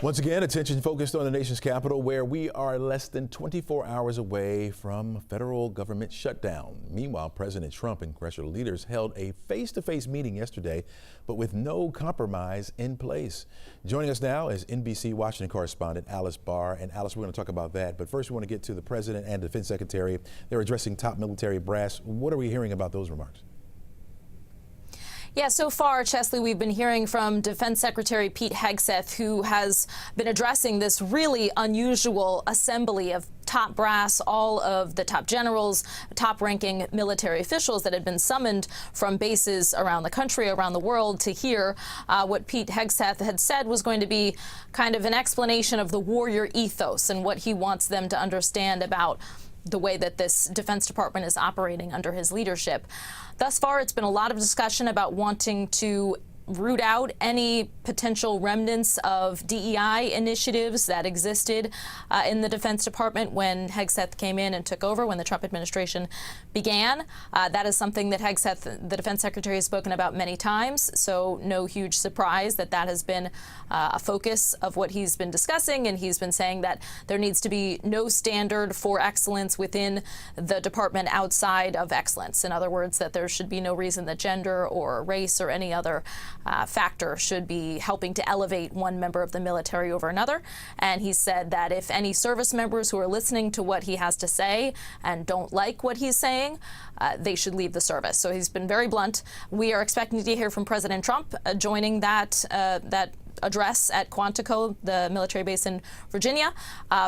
Once again, attention focused on the nation's capital, where we are less than 24 hours away from federal government shutdown. Meanwhile, President Trump and congressional leaders held a face-to-face meeting yesterday, but with no compromise in place. Joining us now is NBC Washington correspondent Alice Barr. And Alice, we're going to talk about that. But first, we want to get to the president and defense secretary. They're addressing top military brass. What are we hearing about those remarks? Yeah, so far, Chesley, we've been hearing from Defense Secretary Pete Hegseth, who has been addressing this really unusual assembly of top brass, all of the top generals, top-ranking military officials that had been summoned from bases around the country, around the world, to hear what Pete Hegseth had said was going to be kind of an explanation of the warrior ethos and what he wants them to understand about the way that this Defense Department is operating under his leadership. Thus far, it's been a lot of discussion about wanting to root out any potential remnants of DEI initiatives that existed in the Defense Department when Hegseth came in and took over, when the Trump administration began. That is something that Hegseth, the Defense Secretary, has spoken about many times, so no huge surprise that that has been a focus of what he's been discussing, and he's been saying that there needs to be no standard for excellence within the department outside of excellence. In other words, that there should be no reason that gender or race or any other factor should be helping to elevate one member of the military over another. And he said that if any service members who are listening to what he has to say and don't like what he's saying, they should leave the service. So he's been very blunt. We are expecting to hear from President Trump joining that address at Quantico, the military base in Virginia.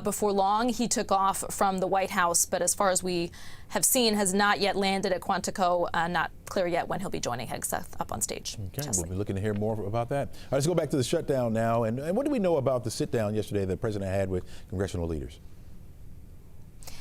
Before long, he took off from the White House, but as far as we have seen, has not yet landed at Quantico. Not clear yet when he'll be joining Hegseth up on stage. Okay, we'll be looking to hear more about that. All right, let's go back to the shutdown now. And what do we know about the sit-down yesterday that the president had with congressional leaders?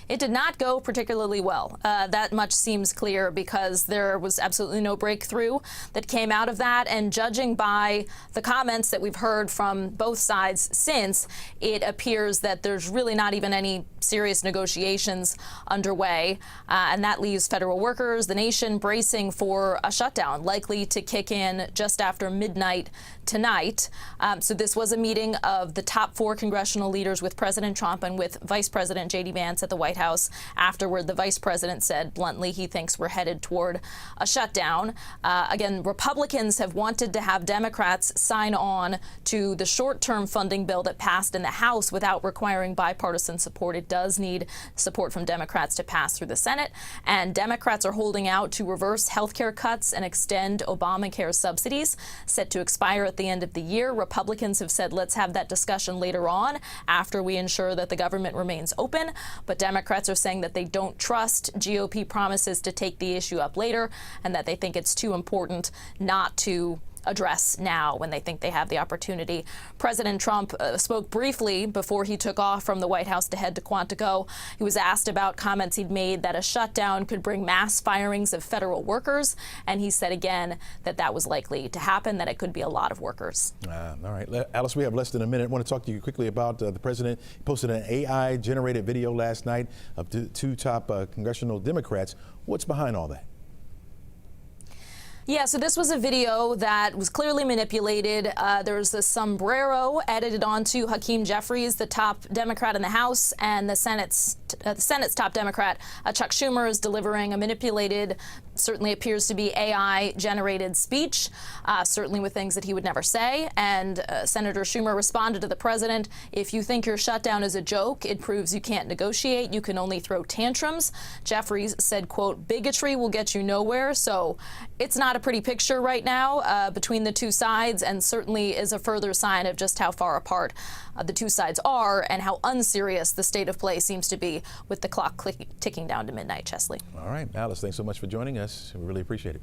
It did not go particularly well. That much seems clear because there was absolutely no breakthrough that came out of that. And judging by the comments that we've heard from both sides since, it appears that there's really not even any serious negotiations underway. And that leaves federal workers, the nation, bracing for a shutdown, likely to kick in just after midnight tonight. So this was a meeting of the top 4 congressional leaders with President Trump and with Vice President J.D. Vance at the White House. Afterward, the vice president said bluntly he thinks we're headed toward a shutdown. Again, Republicans have wanted to have Democrats sign on to the short-term funding bill that passed in the House without requiring bipartisan support. It does need support from Democrats to pass through the Senate. And Democrats are holding out to reverse health care cuts and extend Obamacare subsidies set to expire at the end of the year. Republicans have said, let's have that discussion later on after we ensure that the government remains open. But Democrats are saying that they don't trust GOP promises to take the issue up later and that they think it's too important not to address now when they think they have the opportunity. President Trump spoke briefly before he took off from the White House to head to Quantico. He was asked about comments he'd made that a shutdown could bring mass firings of federal workers, and he said again that that was likely to happen, that it could be a lot of workers. All right, Alice, we have less than a minute. I want to talk to you quickly about the president. He posted an AI-generated video last night of 2 top congressional Democrats. What's behind all that? Yeah, so this was a video that was clearly manipulated. There's a sombrero edited onto Hakeem Jeffries, the top Democrat in the House, and the Senate's top Democrat, Chuck Schumer, is delivering a manipulated, certainly appears to be AI-generated speech, certainly with things that he would never say. And Senator Schumer responded to the president, if you think your shutdown is a joke, it proves you can't negotiate. You can only throw tantrums. Jeffries said, quote, bigotry will get you nowhere. So it's not a pretty picture right now between the two sides, and certainly is a further sign of just how far apart the two sides are and how unserious the state of play seems to be with the clock ticking down to midnight, Chesley. All right, Alice, thanks so much for joining us. We really appreciate it.